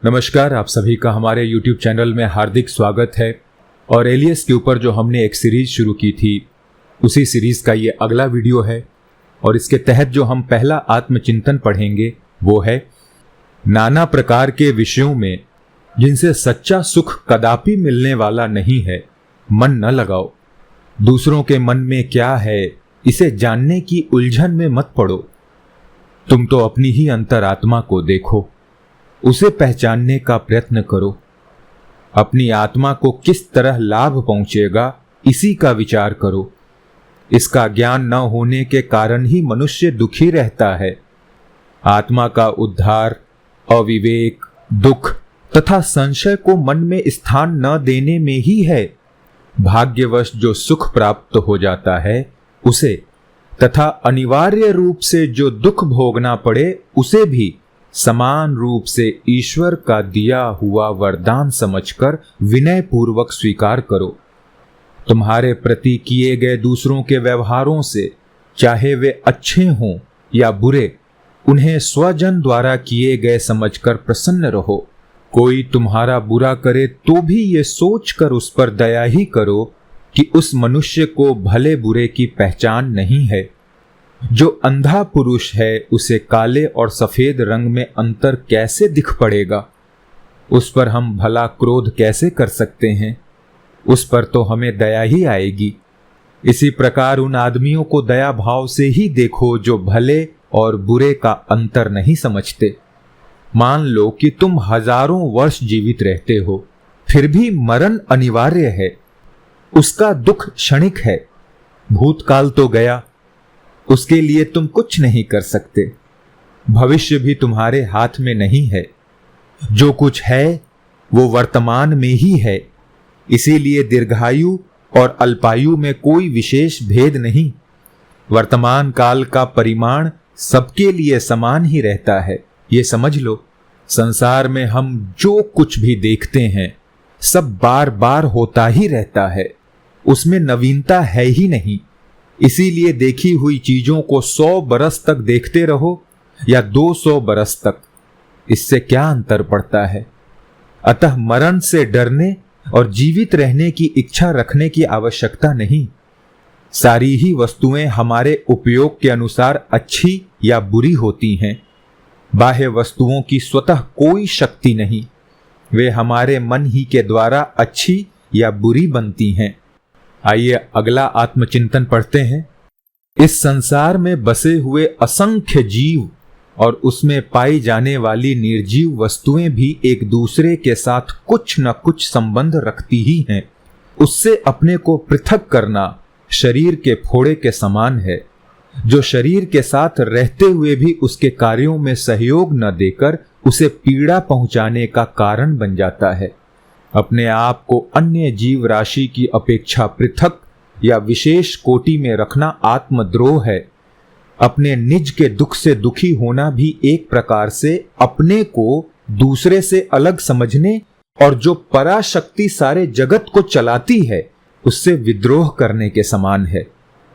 नमस्कार, आप सभी का हमारे YouTube चैनल में हार्दिक स्वागत है। और एलियस के ऊपर जो हमने एक सीरीज शुरू की थी, उसी सीरीज का ये अगला वीडियो है। और इसके तहत जो हम पहला आत्मचिंतन पढ़ेंगे वो है, नाना प्रकार के विषयों में जिनसे सच्चा सुख कदापि मिलने वाला नहीं है, मन न लगाओ। दूसरों के मन में क्या है, इसे जानने की उलझन में मत पड़ो। तुम तो अपनी ही अंतरात्मा को देखो, उसे पहचानने का प्रयत्न करो। अपनी आत्मा को किस तरह लाभ पहुंचेगा, इसी का विचार करो। इसका ज्ञान न होने के कारण ही मनुष्य दुखी रहता है। आत्मा का उद्धार अविवेक, दुख तथा संशय को मन में स्थान न देने में ही है। भाग्यवश जो सुख प्राप्त हो जाता है उसे, तथा अनिवार्य रूप से जो दुख भोगना पड़े उसे भी समान रूप से ईश्वर का दिया हुआ वरदान समझकर विनय पूर्वक स्वीकार करो। तुम्हारे प्रति किए गए दूसरों के व्यवहारों से, चाहे वे अच्छे हों या बुरे, उन्हें स्वजन द्वारा किए गए समझकर प्रसन्न रहो। कोई तुम्हारा बुरा करे तो भी ये सोचकर उस पर दया ही करो कि उस मनुष्य को भले बुरे की पहचान नहीं है। जो अंधा पुरुष है उसे काले और सफेद रंग में अंतर कैसे दिख पड़ेगा? उस पर हम भला क्रोध कैसे कर सकते हैं? उस पर तो हमें दया ही आएगी। इसी प्रकार उन आदमियों को दया भाव से ही देखो जो भले और बुरे का अंतर नहीं समझते। मान लो कि तुम हजारों वर्ष जीवित रहते हो, फिर भी मरण अनिवार्य है। उसका दुख क्षणिक है। भूतकाल तो गया, उसके लिए तुम कुछ नहीं कर सकते। भविष्य भी तुम्हारे हाथ में नहीं है। जो कुछ है वो वर्तमान में ही है। इसीलिए दीर्घायु और अल्पायु में कोई विशेष भेद नहीं। वर्तमान काल का परिमाण सबके लिए समान ही रहता है। ये समझ लो, संसार में हम जो कुछ भी देखते हैं सब बार बार होता ही रहता है। उसमें नवीनता है ही नहीं। इसीलिए देखी हुई चीजों को 100 बरस तक देखते रहो या 200 बरस तक, इससे क्या अंतर पड़ता है? अतः मरण से डरने और जीवित रहने की इच्छा रखने की आवश्यकता नहीं। सारी ही वस्तुएं हमारे उपयोग के अनुसार अच्छी या बुरी होती हैं। बाह्य वस्तुओं की स्वतः कोई शक्ति नहीं। वे हमारे मन ही के द्वारा अच्छी या बुरी बनती हैं। आइए अगला आत्मचिंतन पढ़ते हैं। इस संसार में बसे हुए असंख्य जीव और उसमें पाई जाने वाली निर्जीव वस्तुएं भी एक दूसरे के साथ कुछ न कुछ संबंध रखती ही हैं। उससे अपने को पृथक करना शरीर के फोड़े के समान है, जो शरीर के साथ रहते हुए भी उसके कार्यों में सहयोग न देकर उसे पीड़ा पहुंचाने का कारण बन जाता है। अपने आप को अन्य जीव राशि की अपेक्षा पृथक या विशेष कोटि में रखना आत्मद्रोह है। अपने निज के दुख से दुखी होना भी एक प्रकार से अपने को दूसरे से अलग समझने और जो पराशक्ति सारे जगत को चलाती है उससे विद्रोह करने के समान है।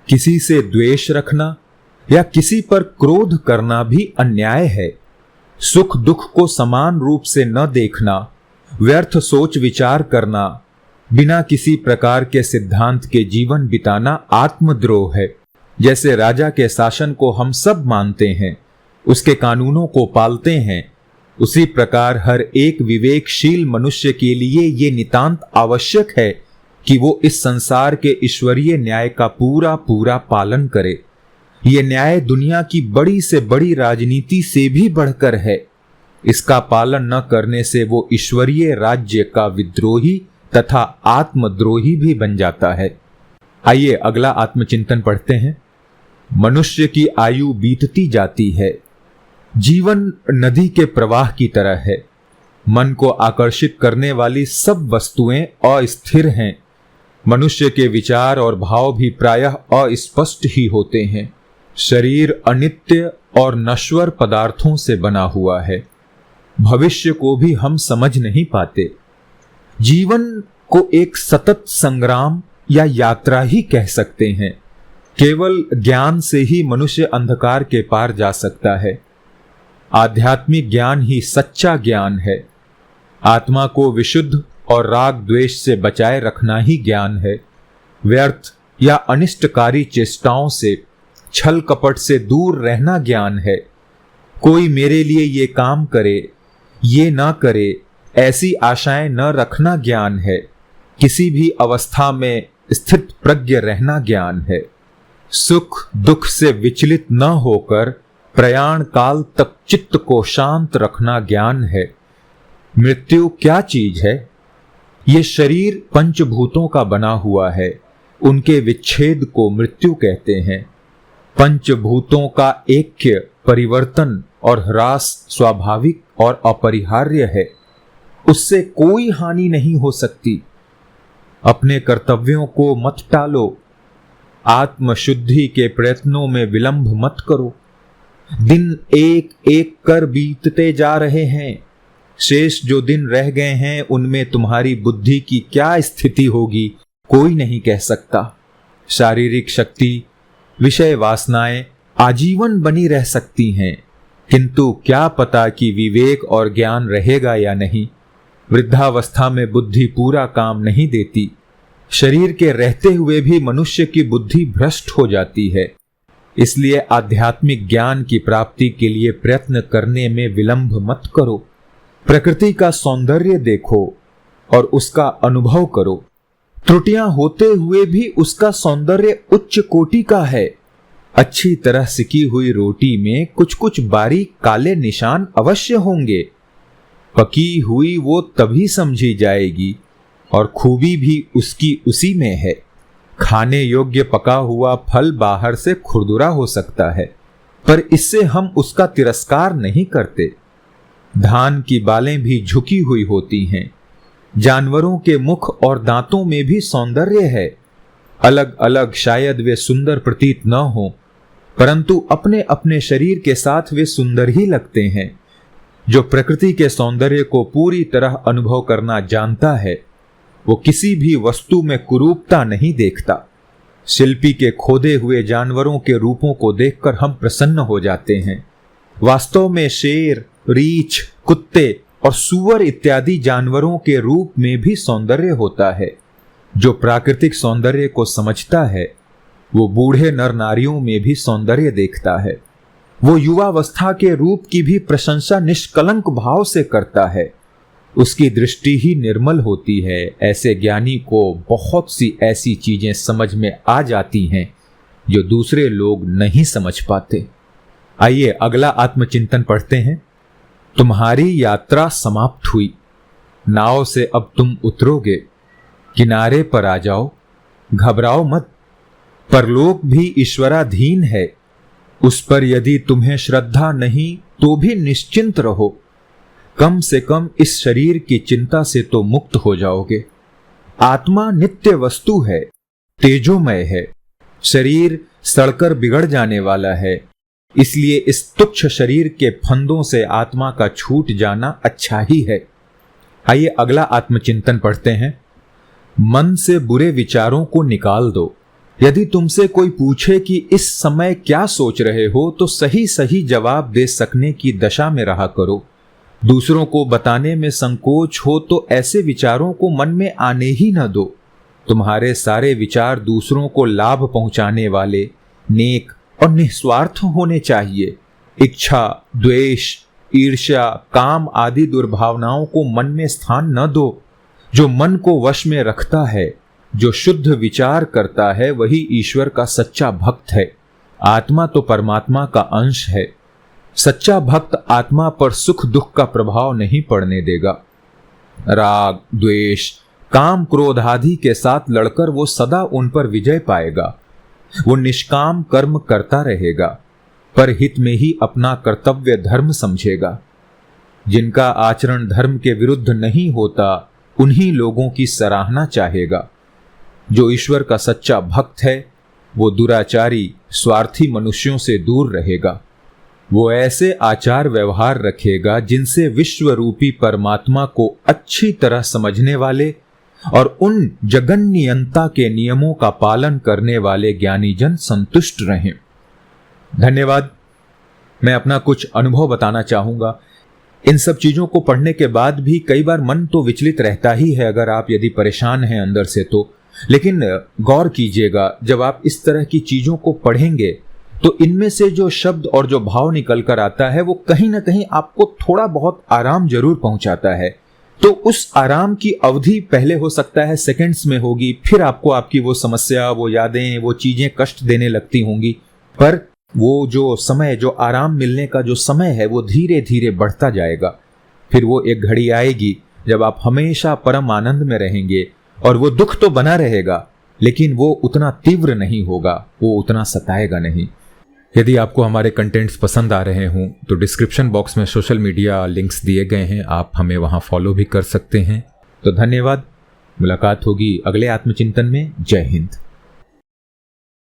किसी से द्वेष रखना या किसी पर क्रोध करना भी अन्याय है। सुख दुख को समान रूप से न देखना, व्यर्थ सोच विचार करना, बिना किसी प्रकार के सिद्धांत के जीवन बिताना आत्मद्रोह है। जैसे राजा के शासन को हम सब मानते हैं, उसके कानूनों को पालते हैं, उसी प्रकार हर एक विवेकशील मनुष्य के लिए ये नितांत आवश्यक है कि वो इस संसार के ईश्वरीय न्याय का पूरा पूरा पालन करे। ये न्याय दुनिया की बड़ी से बड़ी राजनीति से भी बढ़कर है। इसका पालन न करने से वो ईश्वरीय राज्य का विद्रोही तथा आत्मद्रोही भी बन जाता है। आइए अगला आत्मचिंतन पढ़ते हैं। मनुष्य की आयु बीतती जाती है। जीवन नदी के प्रवाह की तरह है। मन को आकर्षित करने वाली सब वस्तुएं अस्थिर हैं। मनुष्य के विचार और भाव भी प्रायः अस्पष्ट ही होते हैं। शरीर अनित्य और नश्वर पदार्थों से बना हुआ है। भविष्य को भी हम समझ नहीं पाते। जीवन को एक सतत संग्राम या यात्रा ही कह सकते हैं। केवल ज्ञान से ही मनुष्य अंधकार के पार जा सकता है। आध्यात्मिक ज्ञान ही सच्चा ज्ञान है। आत्मा को विशुद्ध और राग द्वेष से बचाए रखना ही ज्ञान है। व्यर्थ या अनिष्टकारी चेष्टाओं से, छल कपट से दूर रहना ज्ञान है। कोई मेरे लिए ये काम करे, ये ना करे, ऐसी आशाएं न रखना ज्ञान है। किसी भी अवस्था में स्थित प्रज्ञ रहना ज्ञान है। सुख दुख से विचलित न होकर प्रयाण काल तक चित्त को शांत रखना ज्ञान है। मृत्यु क्या चीज है? ये शरीर पंचभूतों का बना हुआ है, उनके विच्छेद को मृत्यु कहते हैं। पंचभूतों का ऐक्य, परिवर्तन और ह्रास स्वाभाविक और अपरिहार्य है, उससे कोई हानि नहीं हो सकती। अपने कर्तव्यों को मत टालो, आत्मशुद्धि के प्रयत्नों में विलंब मत करो। दिन एक एक कर बीतते जा रहे हैं, शेष जो दिन रह गए हैं उनमें तुम्हारी बुद्धि की क्या स्थिति होगी कोई नहीं कह सकता। शारीरिक शक्ति, विषय वासनाएं आजीवन बनी रह सकती हैं, किंतु क्या पता कि विवेक और ज्ञान रहेगा या नहीं। वृद्धावस्था में बुद्धि पूरा काम नहीं देती। शरीर के रहते हुए भी मनुष्य की बुद्धि भ्रष्ट हो जाती है। इसलिए आध्यात्मिक ज्ञान की प्राप्ति के लिए प्रयत्न करने में विलंब मत करो। प्रकृति का सौंदर्य देखो और उसका अनुभव करो। त्रुटियां होते हुए भी उसका सौंदर्य उच्च कोटि का है। अच्छी तरह सिकी हुई रोटी में कुछ कुछ बारीक काले निशान अवश्य होंगे। पकी हुई वो तभी समझी जाएगी और खूबी भी उसकी उसी में है। खाने योग्य पका हुआ फल बाहर से खुरदुरा हो सकता है, पर इससे हम उसका तिरस्कार नहीं करते। धान की बालें भी झुकी हुई होती हैं। जानवरों के मुख और दांतों में भी सौंदर्य है। अलग अलग शायद वे सुंदर प्रतीत न हो, परंतु अपने अपने शरीर के साथ वे सुंदर ही लगते हैं। जो प्रकृति के सौंदर्य को पूरी तरह अनुभव करना जानता है, वो किसी भी वस्तु में कुरूपता नहीं देखता। शिल्पी के खोदे हुए जानवरों के रूपों को देखकर हम प्रसन्न हो जाते हैं। वास्तव में शेर, रीछ, कुत्ते और सूअर इत्यादि जानवरों के रूप में भी सौंदर्य होता है। जो प्राकृतिक सौंदर्य को समझता है, वो बूढ़े नर नारियों में भी सौंदर्य देखता है। वो युवावस्था के रूप की भी प्रशंसा निष्कलंक भाव से करता है। उसकी दृष्टि ही निर्मल होती है। ऐसे ज्ञानी को बहुत सी ऐसी चीजें समझ में आ जाती हैं जो दूसरे लोग नहीं समझ पाते। आइए अगला आत्मचिंतन पढ़ते हैं। तुम्हारी यात्रा समाप्त हुई, नाव से अब तुम उतरोगे। किनारे पर आ जाओ, घबराओ मत। परलोक भी ईश्वराधीन है, उस पर यदि तुम्हें श्रद्धा नहीं तो भी निश्चिंत रहो। कम से कम इस शरीर की चिंता से तो मुक्त हो जाओगे। आत्मा नित्य वस्तु है, तेजोमय है। शरीर सड़कर बिगड़ जाने वाला है, इसलिए इस तुच्छ शरीर के फंदों से आत्मा का छूट जाना अच्छा ही है। आइए अगला आत्मचिंतन पढ़ते हैं। मन से बुरे विचारों को निकाल दो। यदि तुमसे कोई पूछे कि इस समय क्या सोच रहे हो, तो सही सही जवाब दे सकने की दशा में रहा करो। दूसरों को बताने में संकोच हो तो ऐसे विचारों को मन में आने ही न दो। तुम्हारे सारे विचार दूसरों को लाभ पहुंचाने वाले, नेक और निस्वार्थ होने चाहिए। इच्छा, द्वेष, ईर्ष्या, काम आदि दुर्भावनाओं को मन में स्थान न दो। जो मन को वश में रखता है, जो शुद्ध विचार करता है, वही ईश्वर का सच्चा भक्त है। आत्मा तो परमात्मा का अंश है। सच्चा भक्त आत्मा पर सुख दुख का प्रभाव नहीं पड़ने देगा। राग, द्वेष, काम, क्रोध आदि के साथ लड़कर वो सदा उन पर विजय पाएगा। वो निष्काम कर्म करता रहेगा, पर हित में ही अपना कर्तव्य धर्म समझेगा। जिनका आचरण धर्म के विरुद्ध नहीं होता, उन्हीं लोगों की सराहना चाहेगा। जो ईश्वर का सच्चा भक्त है, वो दुराचारी, स्वार्थी मनुष्यों से दूर रहेगा। वो ऐसे आचार व्यवहार रखेगा जिनसे विश्व रूपी परमात्मा को अच्छी तरह समझने वाले और उन जगन्नियंता के नियमों का पालन करने वाले ज्ञानी जन संतुष्ट रहें। धन्यवाद। मैं अपना कुछ अनुभव बताना चाहूंगा। इन सब चीजों को पढ़ने के बाद भी कई बार मन तो विचलित रहता ही है, अगर आप यदि परेशान हैं अंदर से तो। लेकिन गौर कीजिएगा, जब आप इस तरह की चीजों को पढ़ेंगे तो इनमें से जो शब्द और जो भाव निकल कर आता है वो कहीं ना कहीं आपको थोड़ा बहुत आराम जरूर पहुंचाता है। तो उस आराम की अवधि पहले हो सकता है सेकंड्स में होगी, फिर आपको आपकी वो समस्या, वो यादें, वो चीजें कष्ट देने लगती होंगी, पर वो जो समय, जो आराम मिलने का जो समय है वो धीरे धीरे बढ़ता जाएगा। फिर वो एक घड़ी आएगी जब आप हमेशा परम आनंद में रहेंगे, और वो दुख तो बना रहेगा लेकिन वो उतना तीव्र नहीं होगा, वो उतना सताएगा नहीं। यदि आपको हमारे कंटेंट्स पसंद आ रहे हों तो डिस्क्रिप्शन बॉक्स में सोशल मीडिया लिंक्स दिए गए हैं, आप हमें वहां फॉलो भी कर सकते हैं। तो धन्यवाद, मुलाकात होगी अगले आत्मचिंतन में। जय हिंद।